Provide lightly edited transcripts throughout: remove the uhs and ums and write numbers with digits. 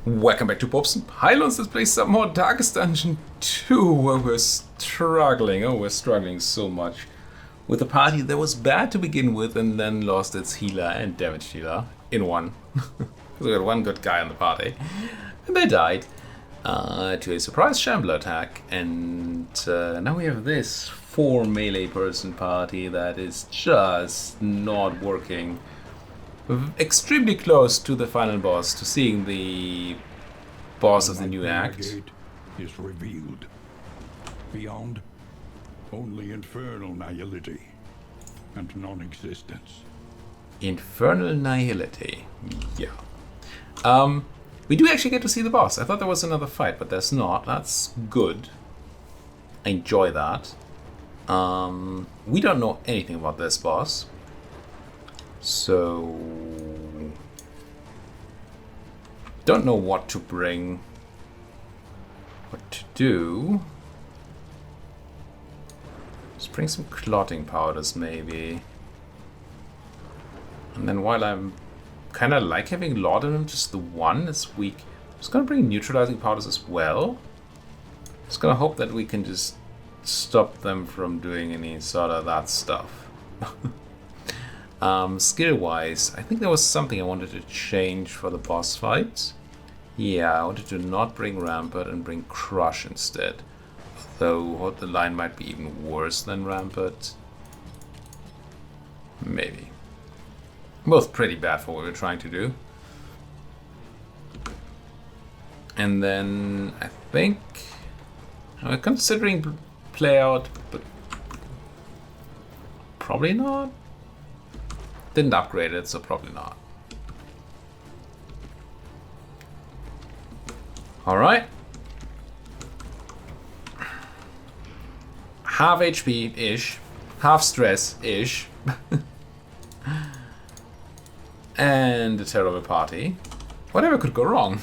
Welcome back to Pops and Pylons. Let's play some more Darkest Dungeon 2, where we're struggling so much with a party that was bad to begin with and then lost its healer and damage dealer in one. We got one good guy on the party, and they died to a surprise shambler attack, and now we have this 4 melee person party that is just not working. Extremely close to the final boss, to seeing the boss of the new act. Gate is revealed. Beyond, only infernal nihility and non-existence. Infernal nihility. Yeah. We do actually get to see the boss. I thought there was another fight, but there's not. That's good. I enjoy that. We don't know anything about this boss. So, don't know what to bring, what to do. Just bring some clotting powders maybe. And then while I'm kind of like having laudanum, just the one is weak, I'm just going to bring neutralizing powders as well. Just going to hope that we can just stop them from doing any sort of that stuff. Skill-wise, I think there was something I wanted to change for the boss fight. Yeah, I wanted to not bring Rampart and bring Crush instead. Though the line might be even worse than Rampart. Maybe. Both pretty bad for what we're trying to do. And then I think I'm considering play out, but probably not. Didn't upgrade it, so probably not. Alright. Half HP-ish. Half stress-ish. And a terrible party. Whatever could go wrong?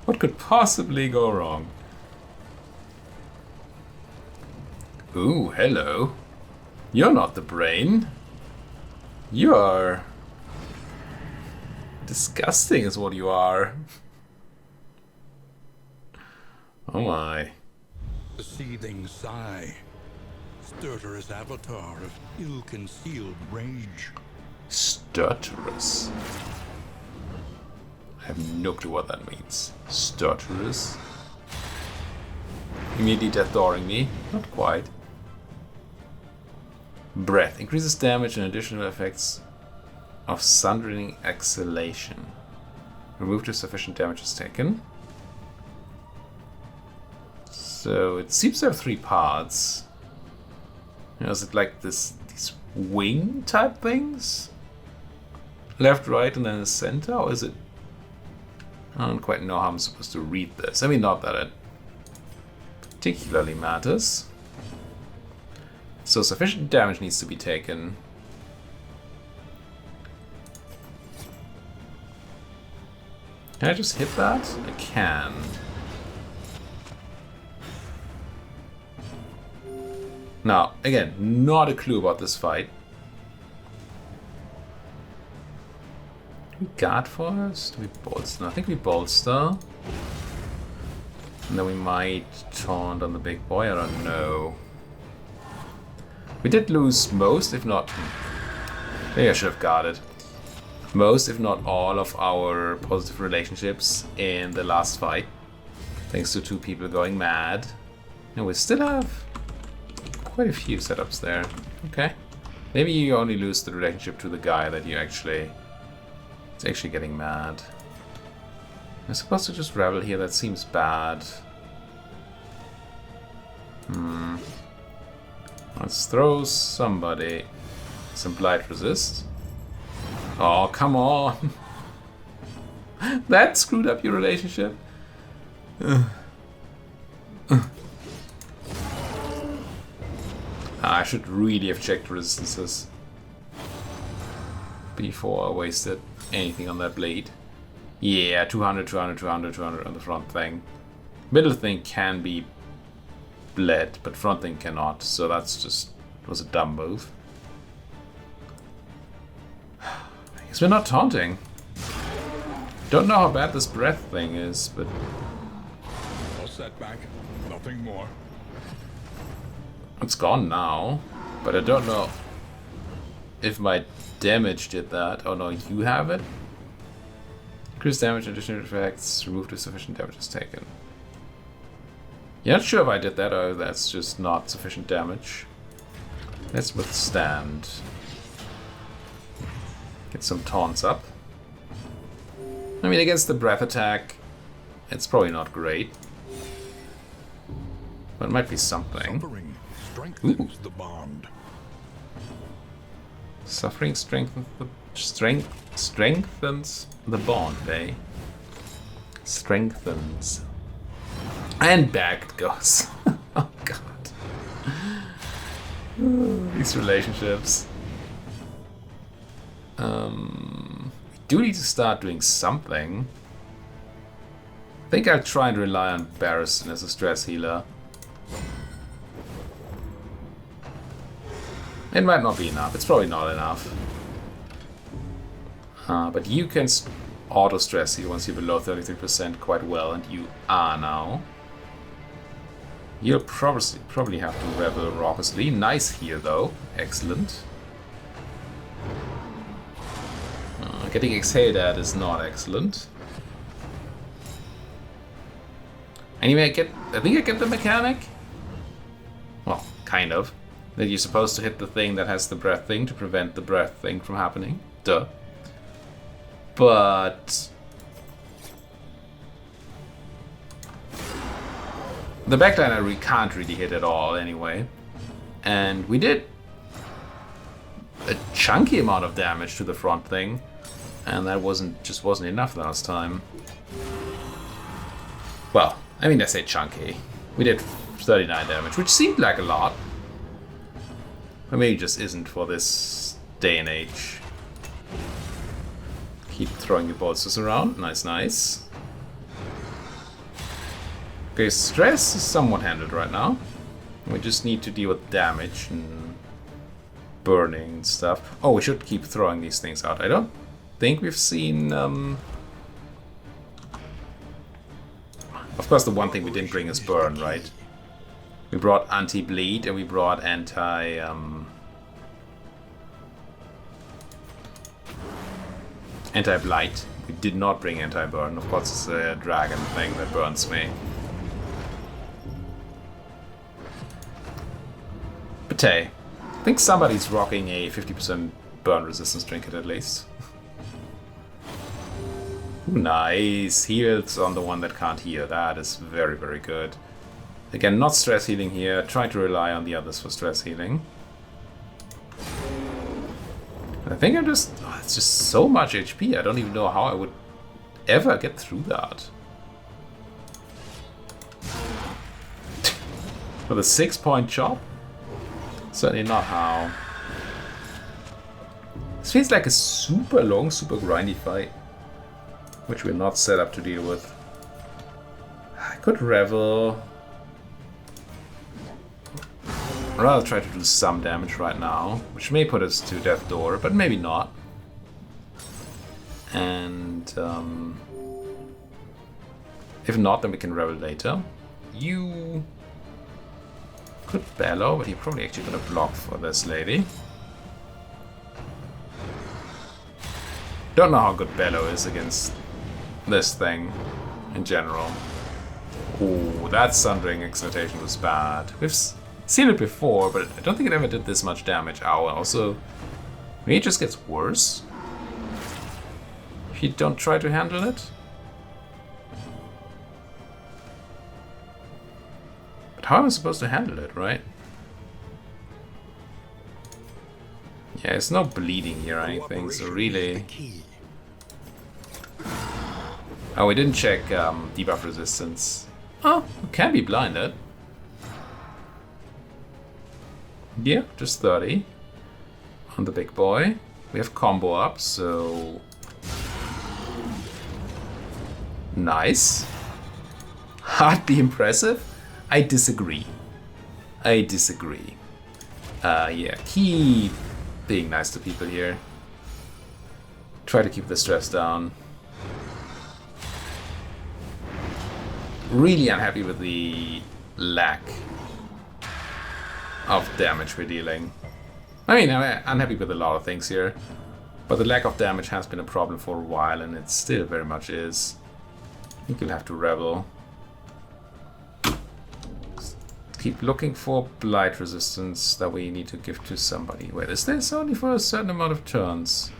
What could possibly go wrong? Ooh, hello. You're not the brain. You are disgusting is what you are. Oh my. The seething sigh. Stertorous avatar of ill-concealed rage. Stertorous? I have no clue what that means. Stertorous? Immediately adoring me? Not quite. Breath. Increases damage and additional effects of sundering exhalation. Removed if sufficient damage is taken. So it seems to have 3 parts. You know, is it like these wing type things? Left, right, and then the center? Or is it... I don't quite know how I'm supposed to read this. I mean, not that it particularly matters. So sufficient damage needs to be taken. Can I just hit that? I can. Now, again, not a clue about this fight. Do we guard first? Do we bolster? I think we bolster. And then we might taunt on the big boy, I don't know. We did lose most, if not... Maybe I should have guarded. Most, if not all, of our positive relationships in the last fight. Thanks to 2 people going mad. And we still have quite a few setups there. Okay. Maybe you only lose the relationship to the guy that you actually... It's actually getting mad. I'm supposed to just rebel here, that seems bad. Let's throw somebody some blight resist. Oh, come on. That screwed up your relationship. I should really have checked resistances before I wasted anything on that blade. Yeah, 200, 200, 200, 200 on the front thing. Middle thing can be bled, but front thing cannot, so that's just was a dumb move. I guess we're not taunting. Don't know how bad this breath thing is, but A setback, nothing more. it's gone now. But I don't know if my damage did that. Oh no, you have it? Increase damage, additional effects, remove the sufficient damage is taken. You're not sure if I did that or that's just not sufficient damage. Let's withstand. Get some taunts up. I mean, against the breath attack, it's probably not great. But it might be something. Suffering strengthens the bond. Suffering strengthens the bond, eh? Strengthens. And back it goes. Oh god. These relationships. We do need to start doing something. I think I'll try and rely on Barristan as a stress healer. It might not be enough. It's probably not enough. But you can auto-stress heal once you're below 33% quite well, and you are now. You'll probably have to rebel raucously. Nice heal, though. Excellent. Getting exhaled at is not excellent. Anyway, I think I get the mechanic. Well, kind of. That you're supposed to hit the thing that has the breath thing to prevent the breath thing from happening. Duh. But the backline I can't really hit at all anyway. And we did a chunky amount of damage to the front thing. And that just wasn't enough last time. Well, I mean, I say chunky. We did 39 damage, which seemed like a lot. But maybe it just isn't for this day and age. Keep throwing your bolsters around. Nice, nice. Okay, stress is somewhat handled right now. We just need to deal with damage and burning and stuff. Oh, we should keep throwing these things out. I don't think we've seen... Of course, the one thing we didn't bring is burn, right? We brought anti-bleed and we brought anti-blight. We did not bring anti-burn. Of course, it's a dragon thing that burns me. But hey, I think somebody's rocking a 50% burn resistance trinket at least. Nice. Heals on the one that can't heal. That is very, very good. Again, not stress healing here. Try to rely on the others for stress healing. I think I'm just... Oh, it's just so much HP. I don't even know how I would ever get through that. With a 6-point chop? Certainly not how. This feels like a super long, super grindy fight. Which we're not set up to deal with. I could revel. I'd rather try to do some damage right now, which may put us to death door, but maybe not. And if not, then we can revel later. You could bellow, but you're probably actually gonna block for this lady. Don't know how good bellow is against this thing in general. Ooh, that Sundering Excitation was bad. We've seen it before, but I don't think it ever did this much damage. Ow, also, maybe it just gets worse if you don't try to handle it. But how am I supposed to handle it, right? Yeah, there's no bleeding here or anything, so really... Oh, we didn't check debuff resistance. Oh, it can be blinded. Yeah, just 30 on the big boy. We have combo up, so... Nice. Hardly impressive? I disagree. I disagree. Yeah, keep being nice to people here. Try to keep the stress down. really unhappy with the lack of damage we're dealing. I mean, I'm unhappy with a lot of things here, but the lack of damage has been a problem for a while, and it still very much is. I think you'll have to rebel. Keep looking for blight resistance that we need to give to somebody. Wait, is this only for a certain amount of turns?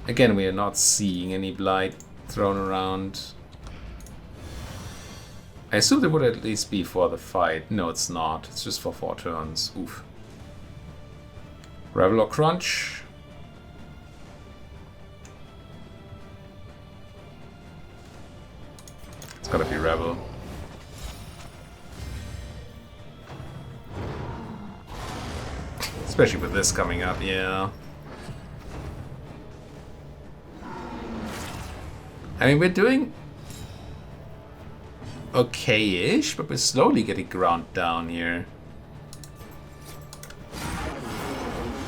Again, we are not seeing any blight thrown around. I assume it would at least be for the fight. No, it's not. It's just for 4 turns. Oof. Revel or Crunch? It's gotta be Revel. Especially with this coming up, yeah. I mean, we're doing okay-ish, but we're slowly getting ground down here.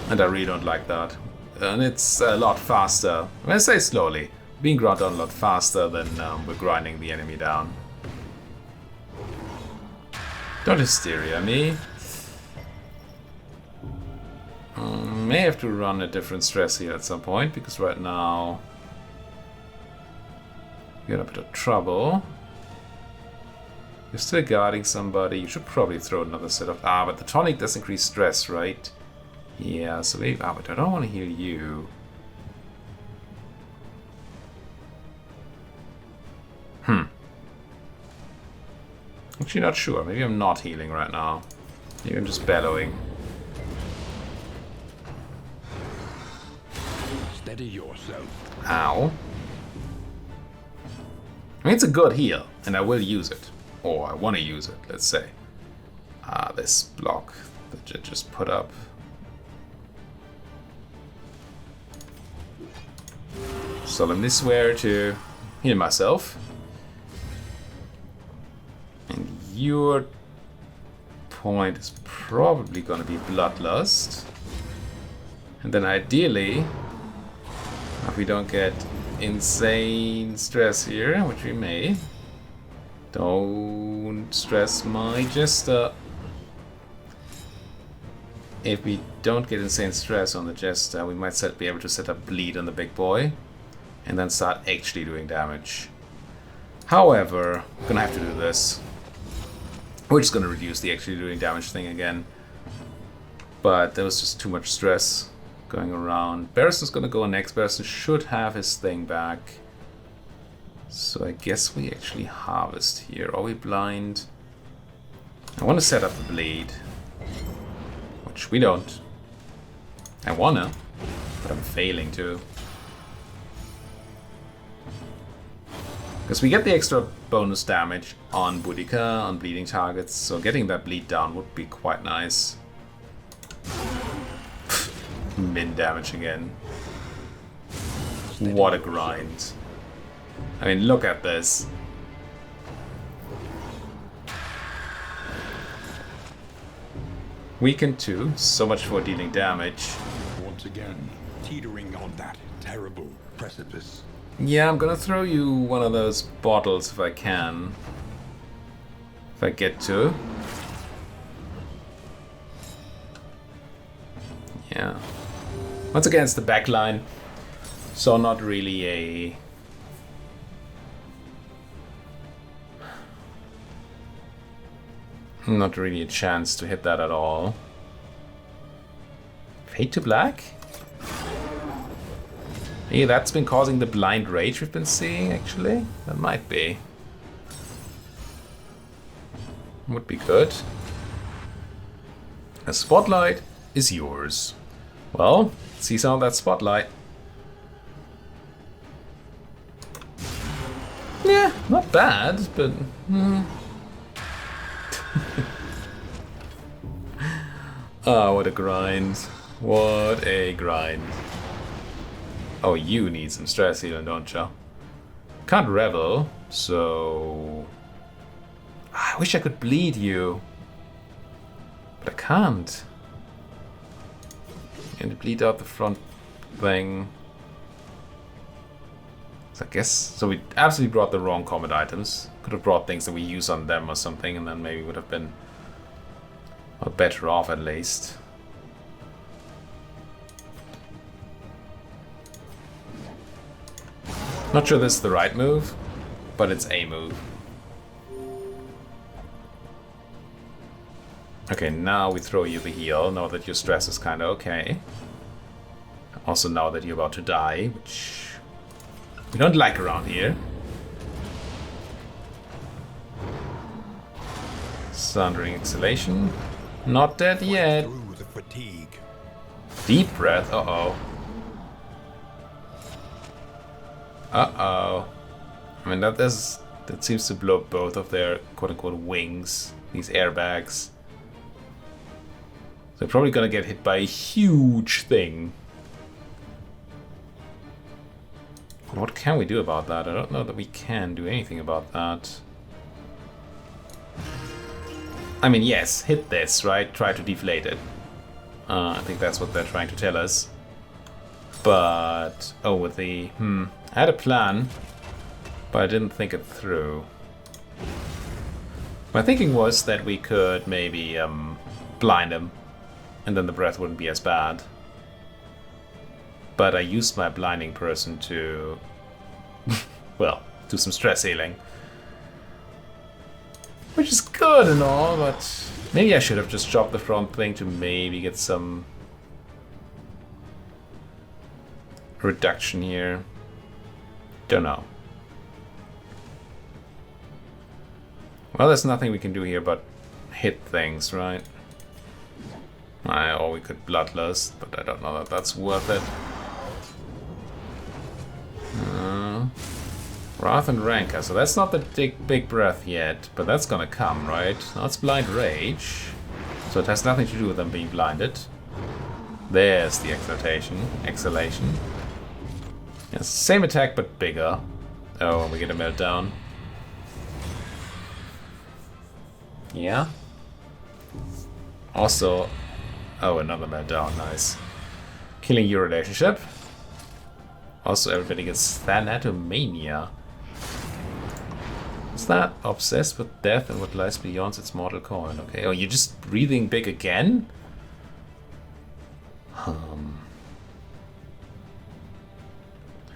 And I really don't like that. And it's a lot faster. When I say slowly, being ground down a lot faster than we're grinding the enemy down. Don't hysteria me. May have to run a different stress here at some point, because right now you're in a bit of trouble. You're still guarding somebody. You should probably throw another set of... but the tonic does increase stress, right? Yeah, so maybe... but I don't want to heal you. Actually not sure. Maybe I'm not healing right now. Maybe I'm just bellowing. Steady yourself. Ow. I mean, it's a good heal, and I will use it. Or I want to use it, let's say. This block that I just put up. Solemnly swear to heal myself. And your point is probably going to be Bloodlust. And then ideally, if we don't get insane stress here, which we may, don't stress my Jester. If we don't get insane stress on the Jester, we might be able to set up bleed on the big boy and then start actually doing damage. However, we're gonna have to do this. We're just gonna reduce the actually doing damage thing again. But there was just too much stress going around. Barrison's gonna go next. Barrison should have his thing back. So I guess we actually harvest here. Are we blind? I want to set up the bleed. Which we don't. I wanna, but I'm failing to. Because we get the extra bonus damage on Boudica, on bleeding targets, so getting that bleed down would be quite nice. Min damage again. What a grind. I mean, look at this. Weaken 2, so much for dealing damage. Once again, teetering on that terrible precipice. Yeah, I'm gonna throw you one of those bottles if I can. If I get to. Yeah. Once again, it's the back line, so not really a... Not really a chance to hit that at all. Fade to black? Hey, that's been causing the blind rage we've been seeing, actually. That might be. Would be good. A spotlight is yours. Well, see some of that spotlight. Yeah, not bad, but... what a grind. What a grind. Oh, you need some stress healing, don't you? Can't revel, so... I wish I could bleed you. But I can't. And bleed out the front thing. So I guess, so we absolutely brought the wrong combat items. Could have brought things that we use on them or something, and then maybe would have been better off at least. Not sure this is the right move, but it's a move. Okay, now we throw you the heal, now that your stress is kinda okay. Also now that you're about to die, which we don't like around here. Sundering exhalation. Not dead yet. Through the fatigue. Deep breath, uh-oh. Uh-oh. I mean, that seems to blow both of their quote-unquote wings, these airbags. They're probably gonna get hit by a huge thing. What can we do about that? I don't know that we can do anything about that. I mean, yes, hit this, right? Try to deflate it. I think that's what they're trying to tell us. But, oh, with the, I had a plan, but I didn't think it through. My thinking was that we could maybe blind him, and then the breath wouldn't be as bad. But I used my blinding person to, well, do some stress healing. Which is good and all, but maybe I should have just chopped the front thing to maybe get some reduction here. Don't know. Well, there's nothing we can do here but hit things, right? Or we could Bloodlust, but I don't know that that's worth it. Wrath and Rancor, so that's not the big breath yet, but that's gonna come, right? That's Blind Rage, so it has nothing to do with them being blinded. There's the exhalation. Yes, same attack but bigger. Oh, and we get a meltdown. Yeah. Also, oh, another meltdown, nice. Killing your relationship. Also, everybody gets Thanatomania. Is that obsessed with death and what lies beyond its mortal coil? Okay. Oh, you're just breathing big again?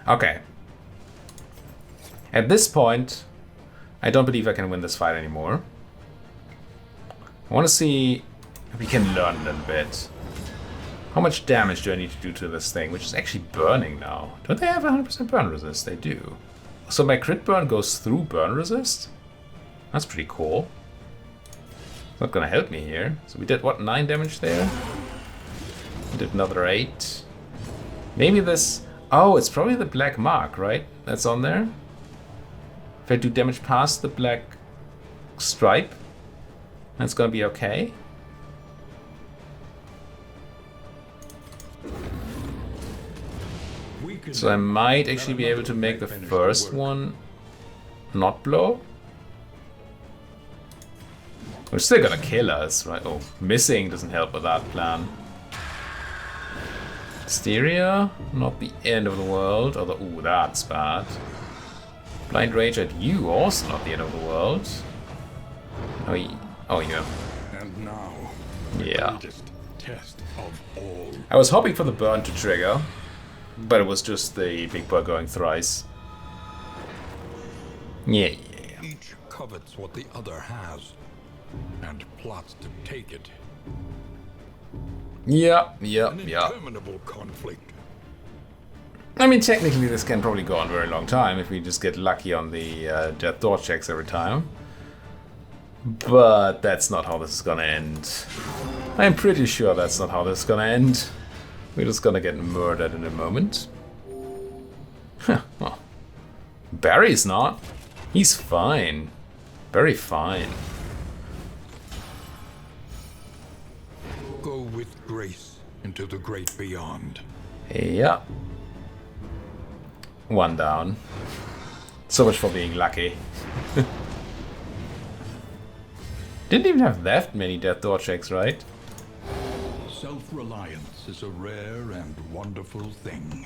Okay. At this point, I don't believe I can win this fight anymore. I want to see if we can learn a little bit. How much damage do I need to do to this thing, which is actually burning now? Don't they have 100% burn resist? They do. So my crit burn goes through burn resist? That's pretty cool. It's not gonna help me here. So we did, what, 9 damage there? We did another 8. Maybe this... Oh, it's probably the black mark, right? That's on there? If I do damage past the black stripe, that's gonna be okay. So I might actually be able to make the first one not blow. We're still gonna kill us, right? Oh, missing doesn't help with that plan. Hysteria, not the end of the world. Although, ooh, that's bad. Blind Rage at you, also not the end of the world. Oh, yeah. And now, Yeah. the greatest test of all. I was hoping for the burn to trigger, but it was just the big boy going thrice. Yeah. Each covets what the other has, and plots to take it. Yeah. An interminable conflict. I mean, technically this can probably go on a very long time if we just get lucky on the death door checks every time. But that's not how this is gonna end. I'm pretty sure that's not how this is gonna end. We're just gonna get murdered in a moment. Huh, well, Barry's not. He's fine. Very fine. Go with grace into the great beyond. Yeah. 1 down. So much for being lucky. Didn't even have that many death door checks, right? Self-reliance is a rare and wonderful thing.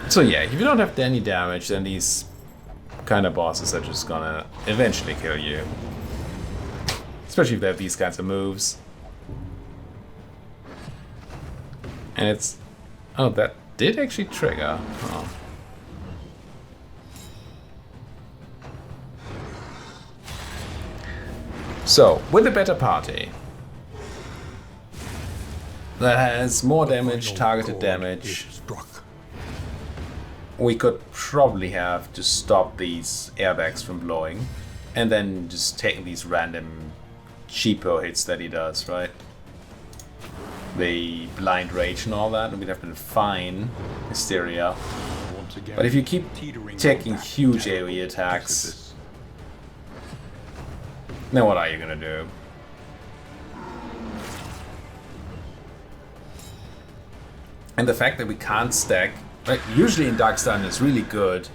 So yeah, if you don't have any damage, then these kind of bosses are just gonna eventually kill you. Especially if they have these kinds of moves. And it's... Oh, that did actually trigger. Oh. So, with a better party that has more damage, targeted damage, we could probably have to stop these airbags from blowing and then just take these random cheapo hits that he does, right? The blind rage and all that, and we'd have been fine. Hysteria. But if you keep taking huge AoE attacks, then what are you gonna do? And the fact that we can't stack, like usually in Darkstun it's really good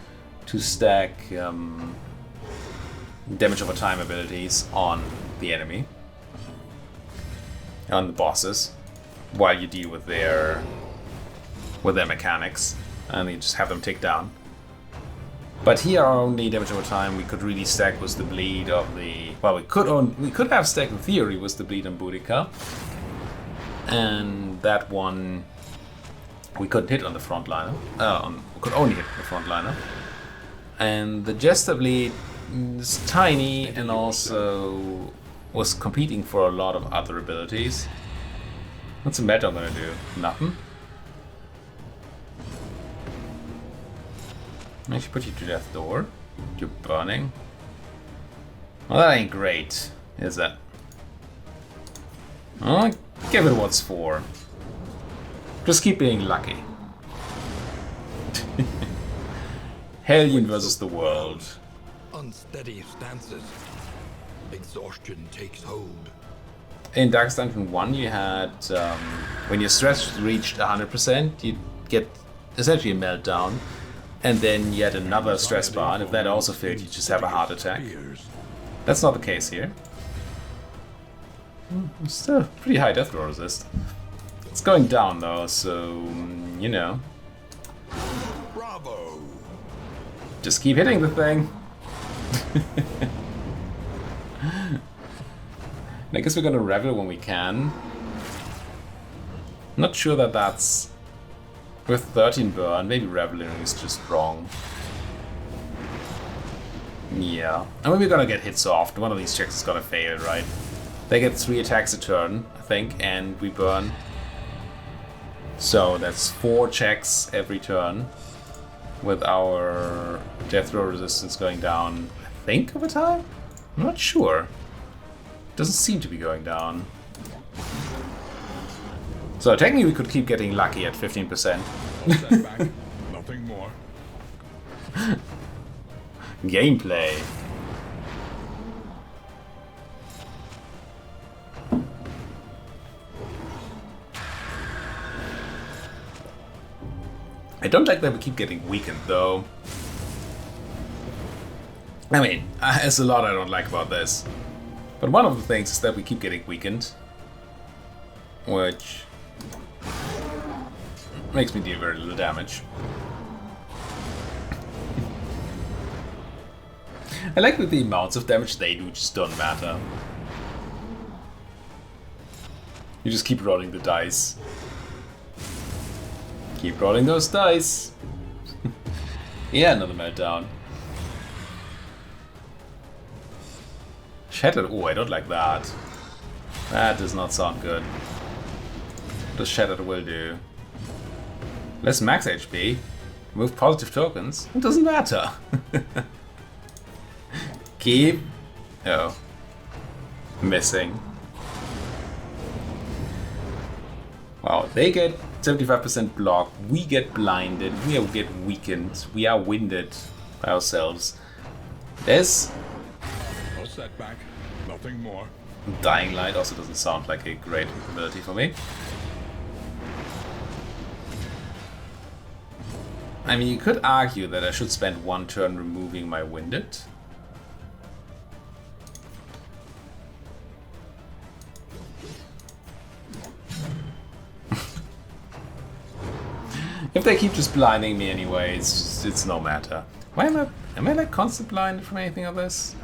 to stack damage over time abilities on the enemy, on the bosses, while you deal with their mechanics, and you just have them tick down. But here our only damage over time we could really stack was the bleed of the... Well, we could have stacked in theory was the bleed on Boudica, and that one we couldn't hit on the frontliner. We could only hit the frontliner. And the Jester bleed is tiny and also was competing for a lot of other abilities. What's the meta gonna do? Nothing. I should put you to death door. You're burning. Well, that ain't great, is it? I'll give it what's for. Just keep being lucky. Hellion versus the world. Unsteady stances. Exhaustion takes hold. In Darkest Dungeon 1 you had, when your stress reached 100%, you'd get essentially a meltdown. And then you had another stress bar, and if that also failed, you just have a heart attack. That's not the case here. Still pretty high death row resist. It's going down though, so you know. Bravo. Just keep hitting the thing. I guess we're gonna revel when we can. Not sure that that's... With 13 burn, maybe reveling is just wrong. Yeah. I mean, we're gonna get hit soft. One of these checks is gonna fail, right? They get 3 attacks a turn, I think, and we burn. So that's 4 checks every turn. With our death row resistance going down, I think, over time? I'm not sure. Doesn't seem to be going down. So technically we could keep getting lucky at 15%. Nothing more. Gameplay. I don't like that we keep getting weakened though. I mean, there's a lot I don't like about this. But one of the things is that we keep getting weakened. Which makes me deal very little damage. I like that the amounts of damage they do just don't matter. You just keep rolling the dice. Keep rolling those dice. Yeah, another meltdown. Shattered. Oh, I don't like that. That does not sound good. What does Shattered will do? Less max HP. Remove positive tokens. It doesn't matter. Keep... Oh. Missing. Wow, they get 75% block. We get blinded. We get weakened. We are winded by ourselves. This... No setback. Nothing more. Dying Light also doesn't sound like a great ability for me. I mean, you could argue that I should spend 1 turn removing my Winded. If they keep just blinding me anyway, it's no matter. Why am I like constant blinded from anything of this?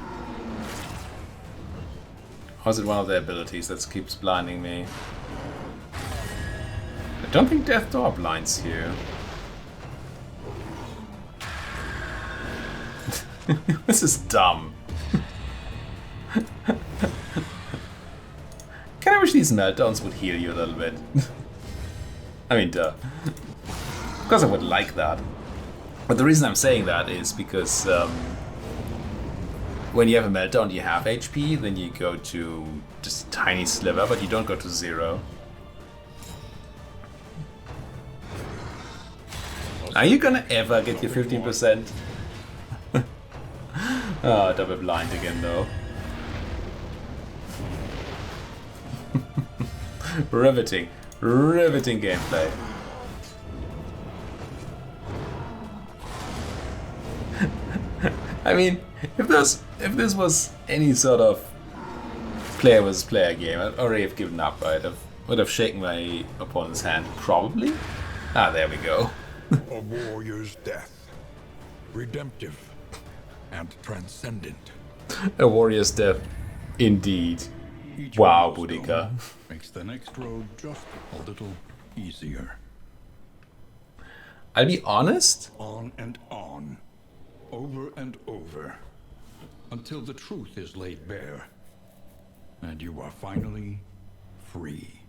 Or is it one of their abilities that keeps blinding me? I don't think Death Door blinds you. This is dumb. Kinda wish these meltdowns would heal you a little bit. I mean, duh. Of course I would like that. But the reason I'm saying that is because when you have a meltdown, you have HP, then you go to just a tiny sliver, but you don't go to 0. Are you gonna ever get your 15%? Oh, double blind again though. Riveting. Riveting gameplay. I mean, if this was any sort of player versus player game, I'd already have given up, right? I would have shaken my opponent's hand, probably. Ah, there we go. A warrior's death. Redemptive and transcendent. A warrior's death, indeed. Each Wow, milestone Boudica. makes the next road just a little easier. I'll be honest. On and on. Over and over. Until the truth is laid bare. And you are finally free.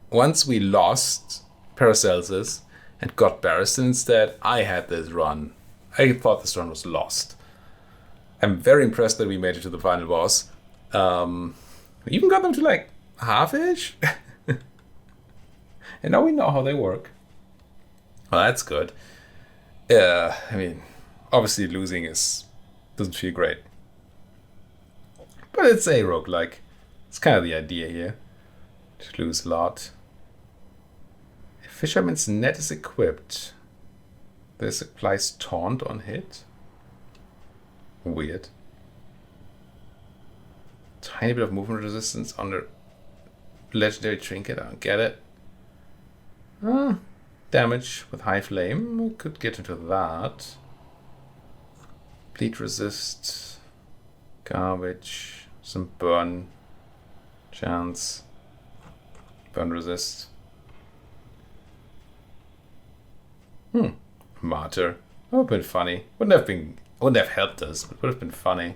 Once we lost Paracelsus and got Barristan instead, I had this run. I thought this run was lost. I'm very impressed that we made it to the final boss. We even got them to like half-ish. And now we know how they work. Well, that's good. I mean, obviously losing doesn't feel great. But it's a roguelike. It's kind of the idea here. To lose a lot. If Fisherman's Net is equipped, this applies taunt on hit. Weird. Tiny bit of movement resistance on the legendary trinket. I don't get it. Damage with high flame. We could get into that. Bleed resist. Garbage. Some burn chance. Burn resist. Martyr. That would have been funny. Wouldn't have helped us, but would have been funny.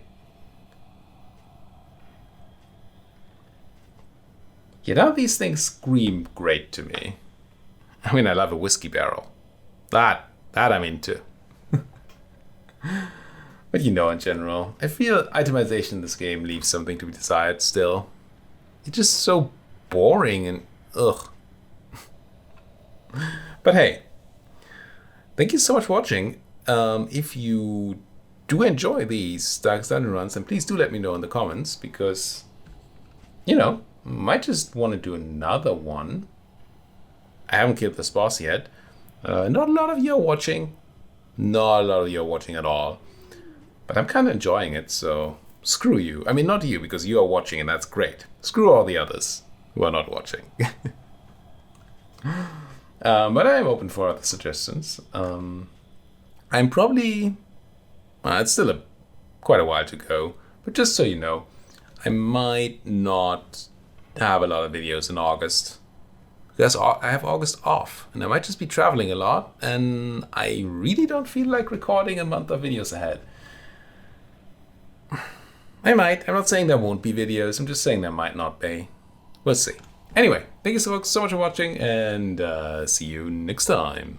You know, these things scream great to me. I mean, I love a whiskey barrel. That I'm into. But you know, in general, I feel itemization in this game leaves something to be desired still. It's just so boring and ugh. But hey, thank you so much for watching. If you do enjoy these Dark Dungeon runs, then please do let me know in the comments, because, you know, might just want to do another one. I haven't killed this boss yet. Not a lot of you are watching. Not a lot of you are watching at all. But I'm kind of enjoying it, so screw you. I mean, not you, because you are watching and that's great. Screw all the others who are not watching. But I am open for other suggestions. I'm probably... it's still quite a while to go. But just so you know, I might not have a lot of videos in August. Because I have August off. And I might just be traveling a lot. And I really don't feel like recording a month of videos ahead. I might. I'm not saying there won't be videos. I'm just saying there might not be. We'll see. Anyway, thank you so much for watching. And see you next time.